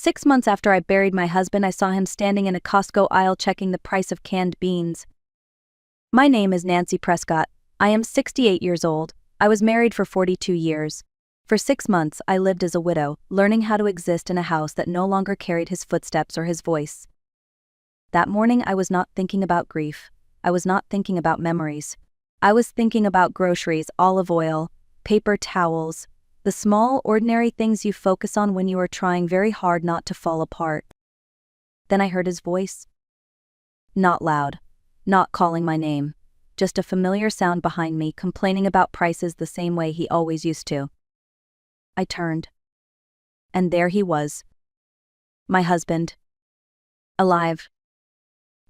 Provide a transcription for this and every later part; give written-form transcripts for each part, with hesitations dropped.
6 months after I buried my husband, I saw him standing in a Costco aisle checking the price of canned beans. My name is Nancy Prescott. I am 68 years old. I was married for 42 years. For 6 months, I lived as a widow, learning how to exist in a house that no longer carried his footsteps or his voice. That morning, I was not thinking about grief. I was not thinking about memories. I was thinking about groceries, olive oil, paper towels, the small, ordinary things you focus on when you are trying very hard not to fall apart. Then I heard his voice. Not loud, not calling my name, just a familiar sound behind me, complaining about prices the same way he always used to. I turned. And there he was. My husband. Alive.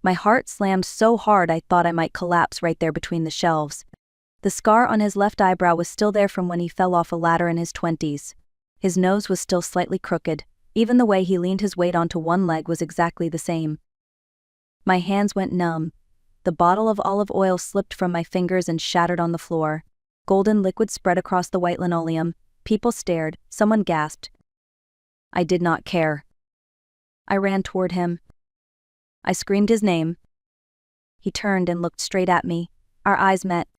My heart slammed so hard I thought I might collapse right there between the shelves. The scar on his left eyebrow was still there from when he fell off a ladder in his 20s. His nose was still slightly crooked. Even the way he leaned his weight onto one leg was exactly the same. My hands went numb. The bottle of olive oil slipped from my fingers and shattered on the floor. Golden liquid spread across the white linoleum. People stared. Someone gasped. I did not care. I ran toward him. I screamed his name. He turned and looked straight at me. Our eyes met.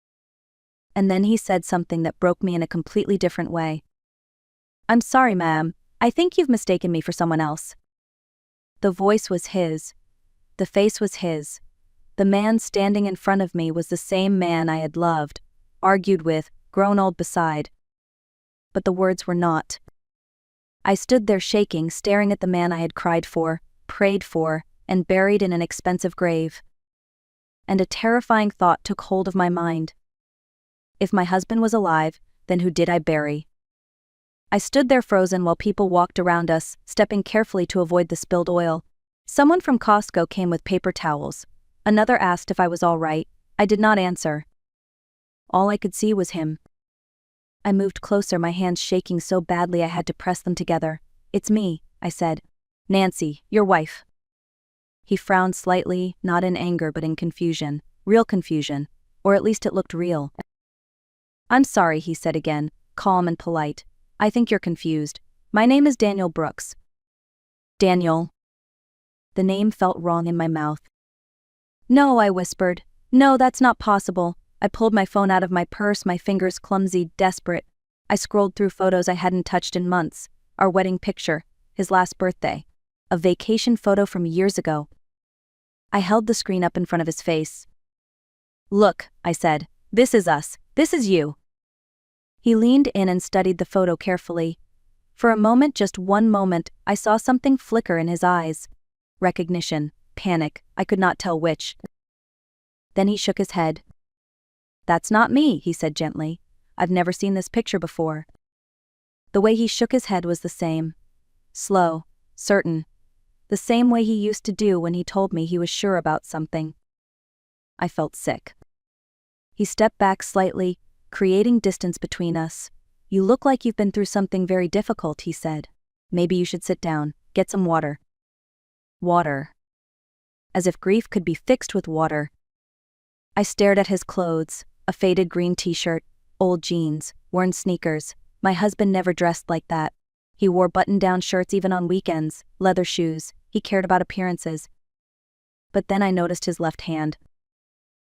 And then he said something that broke me in a completely different way. I'm sorry, ma'am. I think you've mistaken me for someone else. The voice was his. The face was his. The man standing in front of me was the same man I had loved, argued with, grown old beside. But the words were not. I stood there shaking, staring at the man I had cried for, prayed for, and buried in an expensive grave. And a terrifying thought took hold of my mind. If my husband was alive, then who did I bury? I stood there frozen while people walked around us, stepping carefully to avoid the spilled oil. Someone from Costco came with paper towels. Another asked if I was all right. I did not answer. All I could see was him. I moved closer, my hands shaking so badly I had to press them together. It's me, I said. Nancy, your wife. He frowned slightly, not in anger but in confusion. Real confusion. Or at least it looked real. I'm sorry, he said again, calm and polite. I think you're confused. My name is Daniel Brooks. Daniel. The name felt wrong in my mouth. No, I whispered. No, that's not possible. I pulled my phone out of my purse, my fingers clumsy, desperate. I scrolled through photos I hadn't touched in months. Our wedding picture, his last birthday, a vacation photo from years ago. I held the screen up in front of his face. Look, I said, this is us. This is you. He leaned in and studied the photo carefully. For a moment, just one moment, I saw something flicker in his eyes. Recognition, panic, I could not tell which. Then he shook his head. That's not me, he said gently. I've never seen this picture before. The way he shook his head was the same. Slow, certain. The same way he used to do when he told me he was sure about something. I felt sick. He stepped back slightly, creating distance between us. You look like you've been through something very difficult, he said. Maybe you should sit down, get some water. Water. As if grief could be fixed with water. I stared at his clothes, a faded green t-shirt, old jeans, worn sneakers. My husband never dressed like that. He wore button-down shirts even on weekends, leather shoes. He cared about appearances. But then I noticed his left hand.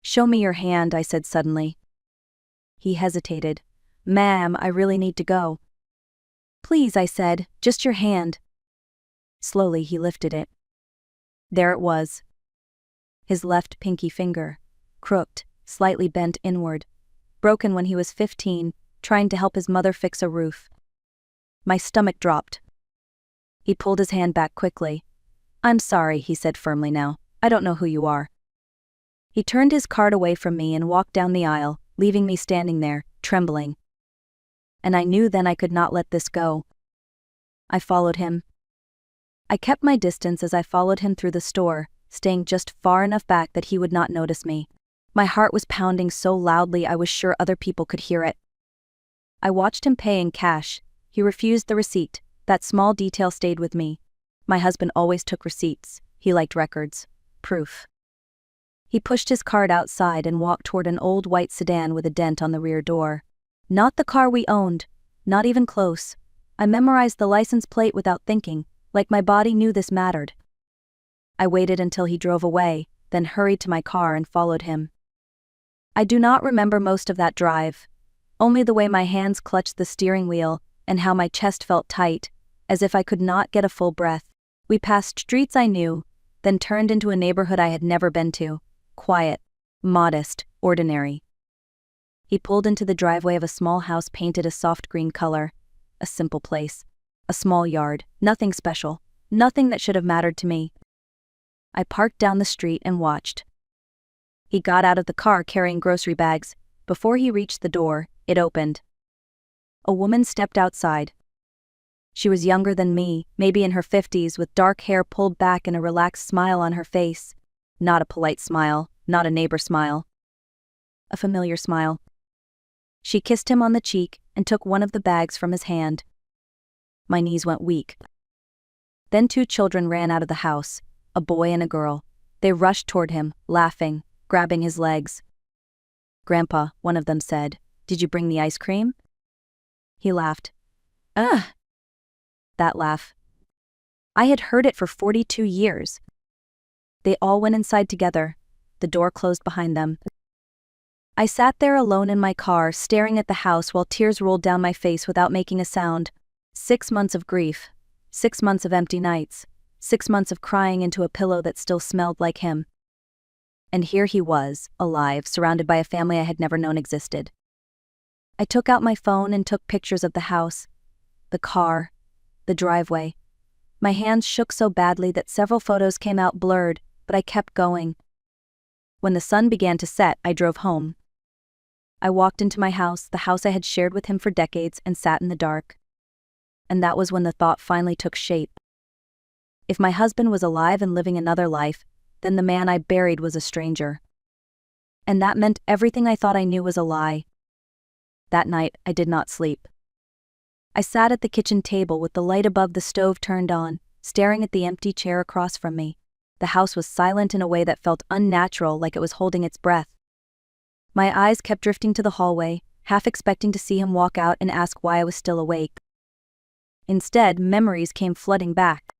Show me your hand, I said suddenly. He hesitated. Ma'am, I really need to go. Please, I said, just your hand. Slowly he lifted it. There it was. His left pinky finger, crooked, slightly bent inward, broken when he was 15, trying to help his mother fix a roof. My stomach dropped. He pulled his hand back quickly. I'm sorry, he said firmly now. I don't know who you are. He turned his card away from me and walked down the aisle, leaving me standing there, trembling. And I knew then I could not let this go. I followed him. I kept my distance as I followed him through the store, staying just far enough back that he would not notice me. My heart was pounding so loudly I was sure other people could hear it. I watched him pay in cash. He refused the receipt. That small detail stayed with me. My husband always took receipts. He liked records. Proof. He pushed his cart outside and walked toward an old white sedan with a dent on the rear door. Not the car we owned. Not even close. I memorized the license plate without thinking. like my body knew this mattered. I waited until he drove away, then hurried to my car and followed him. I do not remember most of that drive, only the way my hands clutched the steering wheel and how my chest felt tight, as if I could not get a full breath. We passed streets I knew, then turned into a neighborhood I had never been to, quiet, modest, ordinary. He pulled into the driveway of a small house painted a soft green color, a simple place, a small yard, nothing special, nothing that should have mattered to me. I parked down the street and watched. He got out of the car carrying grocery bags. Before he reached the door, it opened. A woman stepped outside. She was younger than me, maybe in her 50s, with dark hair pulled back and a relaxed smile on her face. Not a polite smile, not a neighbor smile. A familiar smile. She kissed him on the cheek and took one of the bags from his hand. My knees went weak. Then 2 children ran out of the house, a boy and a girl. They rushed toward him, laughing, grabbing his legs. "Grandpa," one of them said, "did you bring the ice cream?" He laughed. Ugh! That laugh. I had heard it for 42 years. They all went inside together. The door closed behind them. I sat there alone in my car, staring at the house while tears rolled down my face without making a sound. 6 months of grief. 6 months of empty nights. 6 months of crying into a pillow that still smelled like him. And here he was, alive, surrounded by a family I had never known existed. I took out my phone and took pictures of the house, the car, the driveway. My hands shook so badly that several photos came out blurred, but I kept going. When the sun began to set, I drove home. I walked into my house, the house I had shared with him for decades, and sat in the dark. And that was when the thought finally took shape. If my husband was alive and living another life, then the man I buried was a stranger. And that meant everything I thought I knew was a lie. That night, I did not sleep. I sat at the kitchen table with the light above the stove turned on, staring at the empty chair across from me. The house was silent in a way that felt unnatural, like it was holding its breath. My eyes kept drifting to the hallway, half expecting to see him walk out and ask why I was still awake. Instead, memories came flooding back.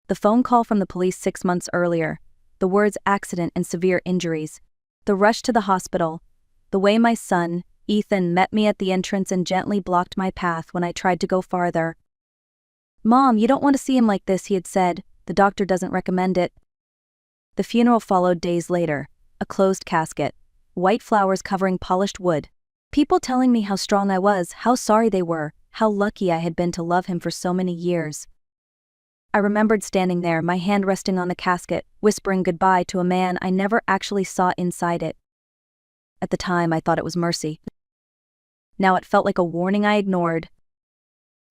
The phone call from the police 6 months earlier, the words accident and severe injuries, the rush to the hospital, the way my son, Ethan, met me at the entrance and gently blocked my path when I tried to go farther. "Mom, you don't want to see him like this," he had said. "The doctor doesn't recommend it." The funeral followed days later, a closed casket, white flowers covering polished wood, people telling me how strong I was, how sorry they were, how lucky I had been to love him for so many years. I remembered standing there, my hand resting on the casket, whispering goodbye to a man I never actually saw inside it. At the time, I thought it was mercy. Now it felt like a warning I ignored.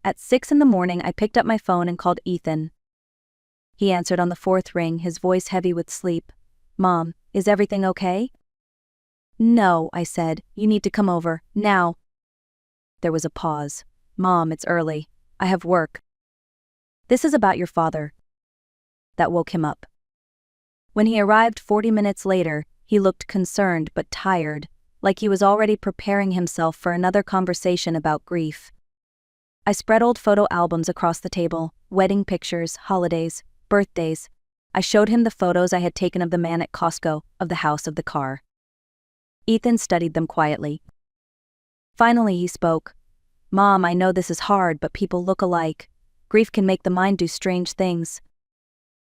At 6 in the morning, I picked up my phone and called Ethan. He answered on the 4th ring, his voice heavy with sleep. "Mom, is everything okay?" "No," I said. "You need to come over, now." There was a pause. "Mom, it's early. I have work." "This is about your father." That woke him up. When he arrived 40 minutes later, he looked concerned but tired, like he was already preparing himself for another conversation about grief. I spread old photo albums across the table, wedding pictures, holidays, birthdays. I showed him the photos I had taken of the man at Costco, of the house, of the car. Ethan studied them quietly. Finally he spoke. "Mom, I know this is hard, but people look alike. Grief can make the mind do strange things."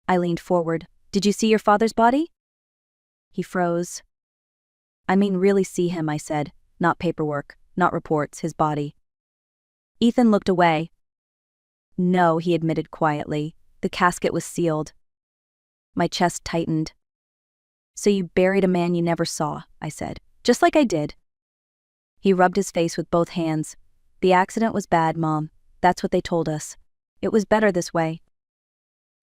I leaned forward. "Did you see your father's body?" He froze. "I mean really see him," I said. "Not paperwork, not reports, his body." Ethan looked away. "No," he admitted quietly. "The casket was sealed." My chest tightened. "So you buried a man you never saw," I said. "Just like I did." He rubbed his face with both hands. "The accident was bad, Mom. That's what they told us. It was better this way."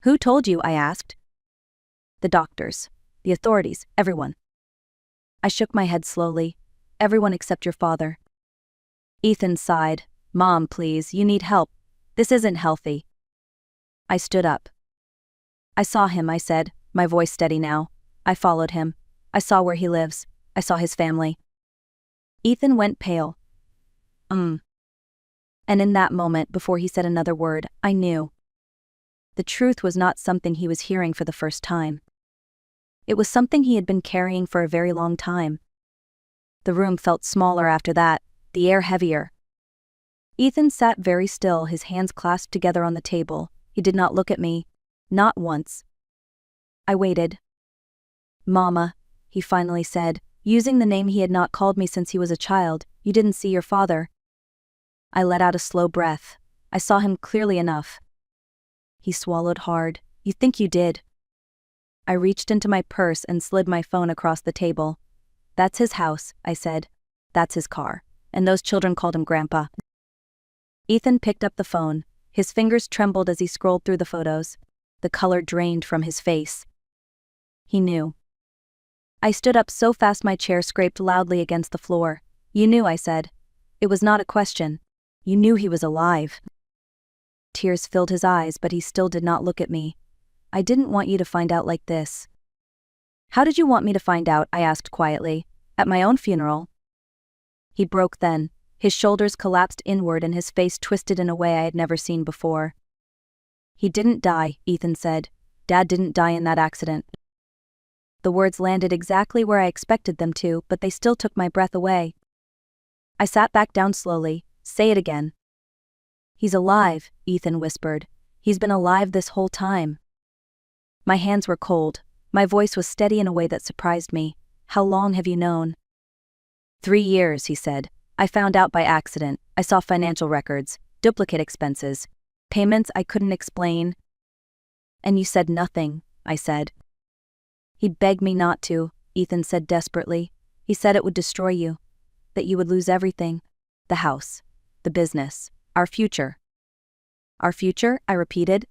"Who told you?" I asked. "The doctors, the authorities, everyone." I shook my head slowly. "Everyone except your father." Ethan sighed. "Mom, please, you need help. This isn't healthy." I stood up. "I saw him," I said, my voice steady now. "I followed him. I saw where he lives. I saw his family." Ethan went pale. And in that moment, before he said another word, I knew. The truth was not something he was hearing for the first time. It was something he had been carrying for a very long time. The room felt smaller after that, the air heavier. Ethan sat very still, his hands clasped together on the table. He did not look at me. Not once. I waited. "Mama," he finally said, using the name he had not called me since he was a child, "you didn't see your father." I let out a slow breath. I saw him clearly enough. He swallowed hard. "You think you did?" I reached into my purse and slid my phone across the table. "That's his house," I said. "That's his car. And those children called him Grandpa." Ethan picked up the phone. His fingers trembled as he scrolled through the photos. The color drained from his face. He knew. I stood up so fast my chair scraped loudly against the floor. "You knew," I said. It was not a question. "You knew he was alive." Tears filled his eyes, but he still did not look at me. "I didn't want you to find out like this." "How did you want me to find out?" I asked quietly. "At my own funeral?" He broke then. His shoulders collapsed inward and his face twisted in a way I had never seen before. "He didn't die," Ethan said. "Dad didn't die in that accident." The words landed exactly where I expected them to, but they still took my breath away. I sat back down slowly. "Say it again." "He's alive," Ethan whispered. "He's been alive this whole time." My hands were cold. My voice was steady in a way that surprised me. "How long have you known?" 3 years, he said. "I found out by accident. I saw financial records, duplicate expenses, payments I couldn't explain." "And you said nothing," I said. "He begged me not to," Ethan said desperately. "He said it would destroy you. That you would lose everything. The house. The business. Our future." "Our future?" I repeated.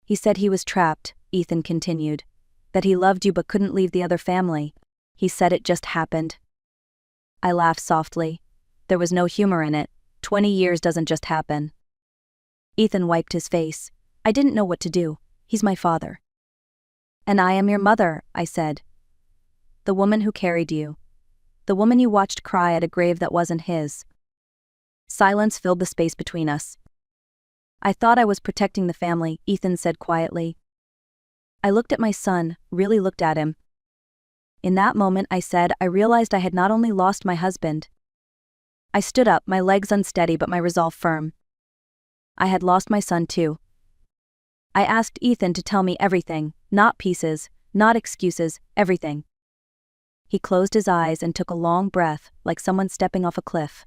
"He said he was trapped," Ethan continued. "That he loved you but couldn't leave the other family. He said it just happened." I laughed softly. There was no humor in it. 20 years doesn't just happen. Ethan wiped his face. "I didn't know what to do. He's my father." "And I am your mother," I said. "The woman who carried you. The woman you watched cry at a grave that wasn't his." Silence filled the space between us. "I thought I was protecting the family," Ethan said quietly. I looked at my son, really looked at him. In that moment, I said, I realized I had not only lost my husband. I stood up, my legs unsteady but my resolve firm. I had lost my son too. I asked Ethan to tell me everything, not pieces, not excuses, everything. He closed his eyes and took a long breath, like someone stepping off a cliff.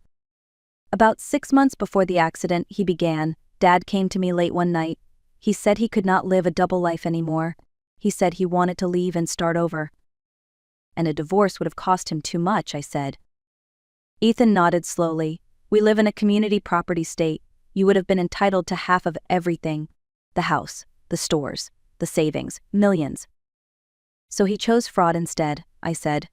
"About 6 months before the accident," he began, "Dad came to me late one night. He said he could not live a double life anymore. He said he wanted to leave and start over. And a divorce would have cost him too much," I said. Ethan nodded slowly. "We live in a community property state. You would have been entitled to half of everything. The house, the stores, the savings, millions. So he chose fraud instead," I said.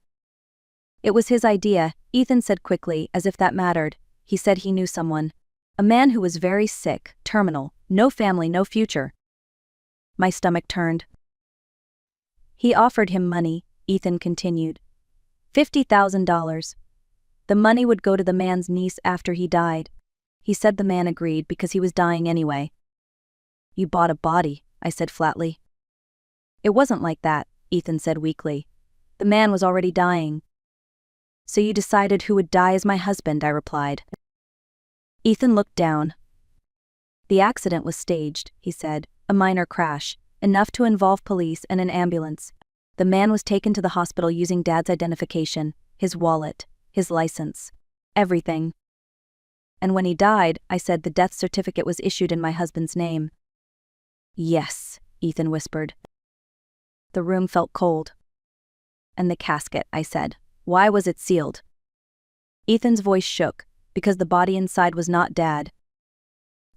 "It was his idea," Ethan said quickly, as if that mattered. "He said he knew someone. A man who was very sick, terminal, no family, no future." My stomach turned. "He offered him money," Ethan continued. $50,000. The money would go to the man's niece after he died. He said the man agreed because he was dying anyway. "You bought a body," I said flatly. "It wasn't like that," Ethan said weakly. "The man was already dying." "So you decided who would die as my husband," I replied. Ethan looked down. "The accident was staged," he said, "a minor crash, enough to involve police and an ambulance. The man was taken to the hospital using Dad's identification, his wallet, his license, everything. And when he died," I said, "the death certificate was issued in my husband's name." "Yes," Ethan whispered. The room felt cold. "And the casket," I said. "Why was it sealed?" Ethan's voice shook, "Because the body inside was not Dad."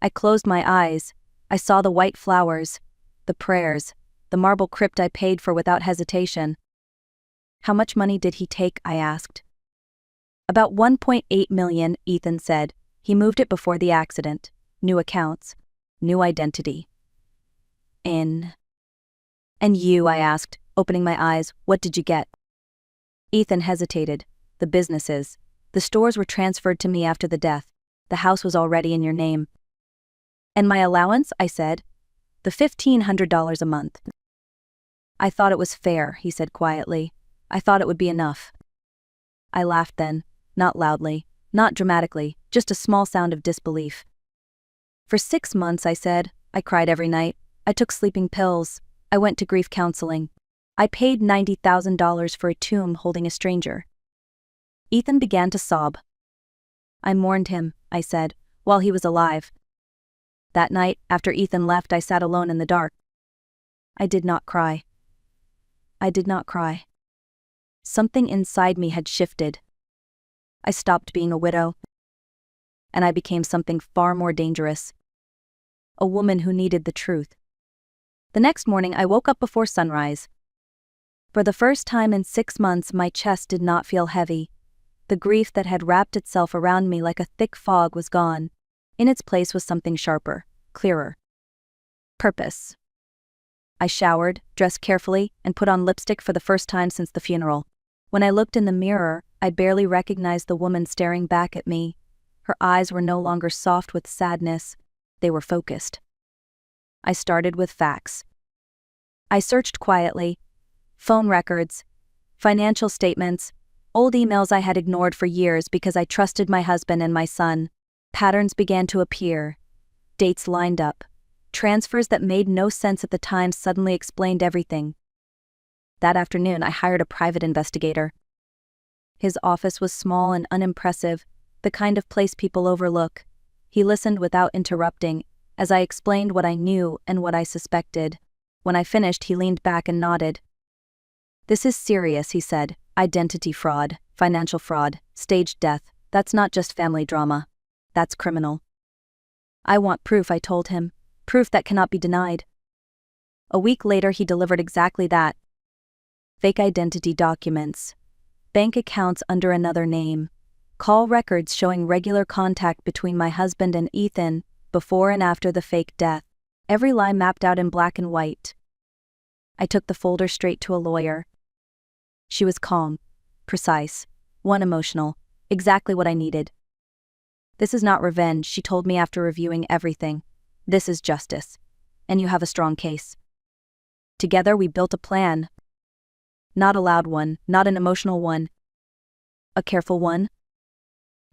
I closed my eyes. I saw the white flowers, the prayers, the marble crypt I paid for without hesitation. "How much money did he take?" I asked. "About 1.8 million, Ethan said. "He moved it before the accident. New accounts. New identity." "And you," I asked, opening my eyes, "what did you get?" Ethan hesitated. "The businesses. The stores were transferred to me after the death. The house was already in your name." "And my allowance?" I said. The $1,500 a month. I thought it was fair, he said quietly. I thought it would be enough. I laughed then, not loudly, not dramatically, just a small sound of disbelief. For 6 months, I said. I cried every night. I took sleeping pills. I went to grief counseling. I paid $90,000 for a tomb holding a stranger. Ethan began to sob. I mourned him, I said, while he was alive. That night, after Ethan left, I sat alone in the dark. I did not cry. I did not cry. Something inside me had shifted. I stopped being a widow, and I became something far more dangerous. A woman who needed the truth. The next morning, I woke up before sunrise. For the first time in 6 months, my chest did not feel heavy. The grief that had wrapped itself around me like a thick fog was gone. In its place was something sharper, clearer. Purpose. I showered, dressed carefully, and put on lipstick for the first time since the funeral. When I looked in the mirror, I barely recognized the woman staring back at me. Her eyes were no longer soft with sadness. They were focused. I started with facts. I searched quietly. Phone records, financial statements, old emails I had ignored for years because I trusted my husband and my son. Patterns began to appear. Dates lined up. Transfers that made no sense at the time suddenly explained everything. That afternoon, I hired a private investigator. His office was small and unimpressive, the kind of place people overlook. He listened without interrupting, as I explained what I knew and what I suspected. When I finished, he leaned back and nodded. "This is serious," he said. "Identity fraud, financial fraud, staged death. That's not just family drama. That's criminal." "I want proof," I told him. "Proof that cannot be denied." A week later, he delivered exactly that. Fake identity documents, bank accounts under another name, call records showing regular contact between my husband and Ethan, before and after the fake death, every lie mapped out in black and white. I took the folder straight to a lawyer. She was calm, precise, unemotional, exactly what I needed. "This is not revenge," she told me after reviewing everything. "This is justice. And you have a strong case." Together we built a plan. Not a loud one, not an emotional one. A careful one.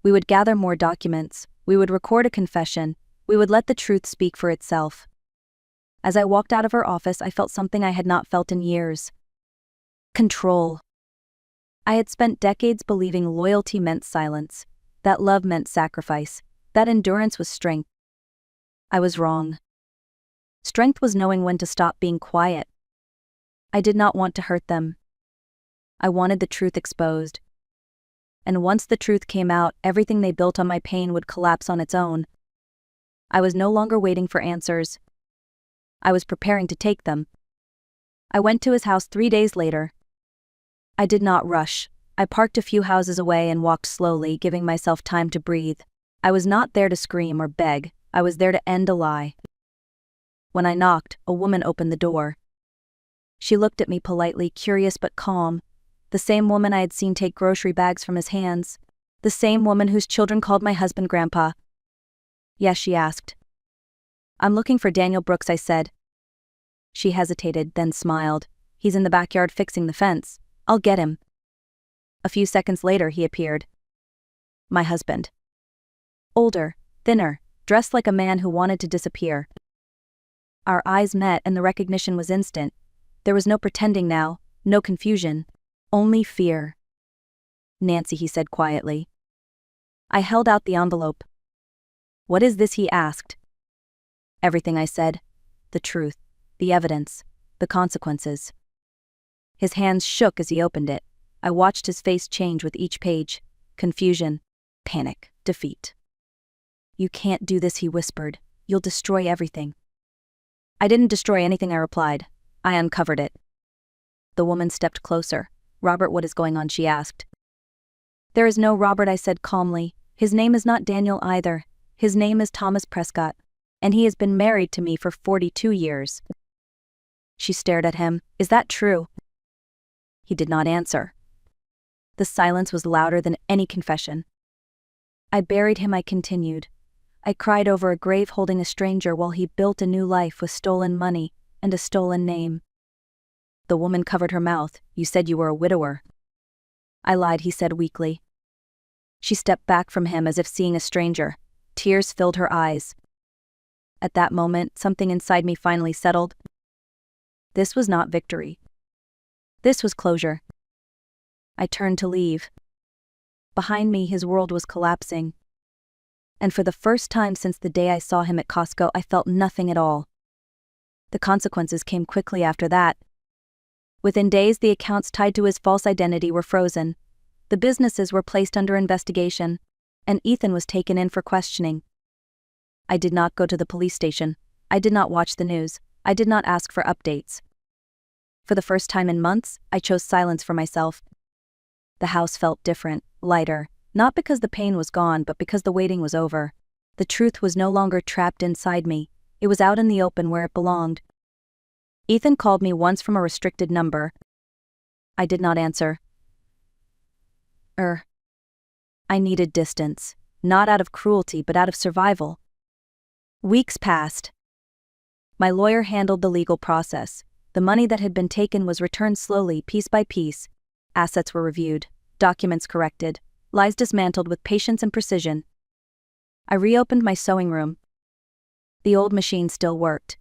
We would gather more documents, we would record a confession, we would let the truth speak for itself. As I walked out of her office, I felt something I had not felt in years. Control. I had spent decades believing loyalty meant silence, that love meant sacrifice, that endurance was strength. I was wrong. Strength was knowing when to stop being quiet. I did not want to hurt them. I wanted the truth exposed. And once the truth came out, everything they built on my pain would collapse on its own. I was no longer waiting for answers. I was preparing to take them. I went to his house 3 days later. I did not rush. I parked a few houses away and walked slowly, giving myself time to breathe. I was not there to scream or beg. I was there to end a lie. When I knocked, a woman opened the door. She looked at me politely, curious but calm. The same woman I had seen take grocery bags from his hands. The same woman whose children called my husband Grandpa. "Yes," she asked. "I'm looking for Daniel Brooks," I said. She hesitated, then smiled. "He's in the backyard fixing the fence. I'll get him." A few seconds later, he appeared. My husband. Older, thinner, dressed like a man who wanted to disappear. Our eyes met and the recognition was instant. There was no pretending now, no confusion, only fear. "Nancy," he said quietly. I held out the envelope. "What is this?" he asked. "Everything," I said. "The truth, the evidence, the consequences." His hands shook as he opened it. I watched his face change with each page. Confusion, panic, defeat. "You can't do this," he whispered. "You'll destroy everything." "I didn't destroy anything," I replied. "I uncovered it." The woman stepped closer. "Robert, what is going on?" she asked. "There is no Robert," I said calmly. "His name is not Daniel either. His name is Thomas Prescott, and he has been married to me for 42 years. She stared at him. "Is that true?" He did not answer. The silence was louder than any confession. "I buried him," I continued. I cried over a grave holding a stranger while he built a new life with stolen money and a stolen name. The woman covered her mouth. "You said you were a widower." "I lied," he said weakly. She stepped back from him as if seeing a stranger. Tears filled her eyes. At that moment, something inside me finally settled. This was not victory. This was closure. I turned to leave. Behind me, his world was collapsing. And for the first time since the day I saw him at Costco, I felt nothing at all. The consequences came quickly after that. Within days, the accounts tied to his false identity were frozen. The businesses were placed under investigation, and Ethan was taken in for questioning. I did not go to the police station. I did not watch the news. I did not ask for updates. For the first time in months, I chose silence for myself. The house felt different, lighter, not because the pain was gone, but because the waiting was over. The truth was no longer trapped inside me. It was out in the open where it belonged. Ethan called me once from a restricted number. I did not answer. I needed distance, not out of cruelty but out of survival. Weeks passed. My lawyer handled the legal process. The money that had been taken was returned slowly, piece by piece. Assets were reviewed, documents corrected, lies dismantled with patience and precision. I reopened my sewing room. The old machine still worked.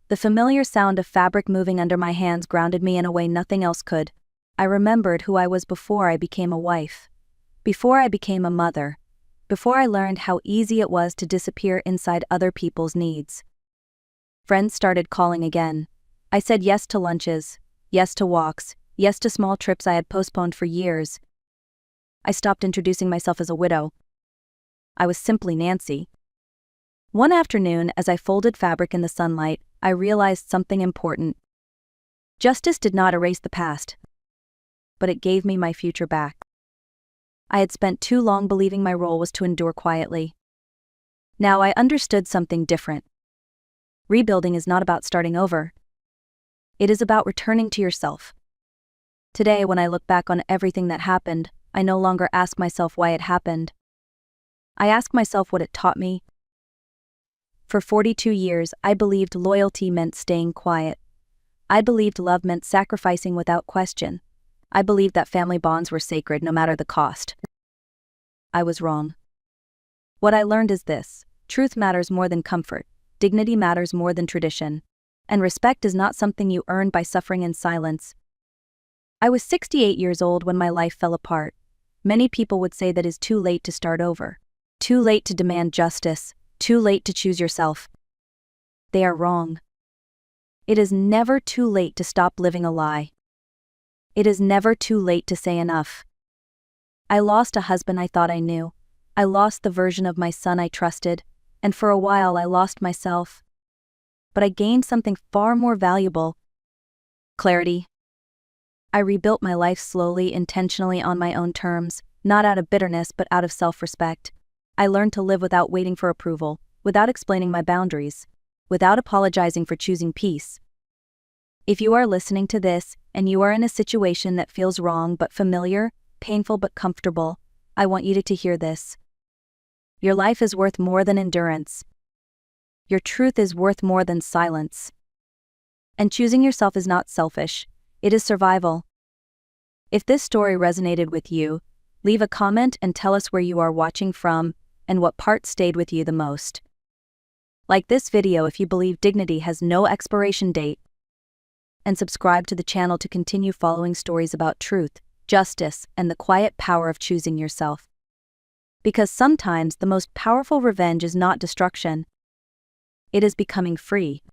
The familiar sound of fabric moving under my hands grounded me in a way nothing else could. I remembered who I was before I became a wife. Before I became a mother. Before I learned how easy it was to disappear inside other people's needs. Friends started calling again. I said yes to lunches, yes to walks, yes to small trips I had postponed for years. I stopped introducing myself as a widow. I was simply Nancy. One afternoon, as I folded fabric in the sunlight, I realized something important. Justice did not erase the past, but it gave me my future back. I had spent too long believing my role was to endure quietly. Now I understood something different. Rebuilding is not about starting over. It is about returning to yourself. Today, when I look back on everything that happened, I no longer ask myself why it happened. I ask myself what it taught me. For 42 years, I believed loyalty meant staying quiet. I believed love meant sacrificing without question. I believed that family bonds were sacred no matter the cost. I was wrong. What I learned is this: truth matters more than comfort, dignity matters more than tradition, and respect is not something you earn by suffering in silence. I was 68 years old when my life fell apart. Many people would say that it is too late to start over, too late to demand justice, too late to choose yourself. They are wrong. It is never too late to stop living a lie. It is never too late to say enough. I lost a husband I thought I knew. I lost the version of my son I trusted, and for a while I lost myself. But I gained something far more valuable: clarity. I rebuilt my life slowly, intentionally, on my own terms, not out of bitterness but out of self-respect. I learned to live without waiting for approval, without explaining my boundaries, without apologizing for choosing peace. If you are listening to this, and you are in a situation that feels wrong but familiar, painful but comfortable, I want you to hear this. Your life is worth more than endurance. Your truth is worth more than silence. And choosing yourself is not selfish, it is survival. If this story resonated with you, leave a comment and tell us where you are watching from and what part stayed with you the most. Like this video if you believe dignity has no expiration date. And subscribe to the channel to continue following stories about truth, justice, and the quiet power of choosing yourself. Because sometimes the most powerful revenge is not destruction. It is becoming free.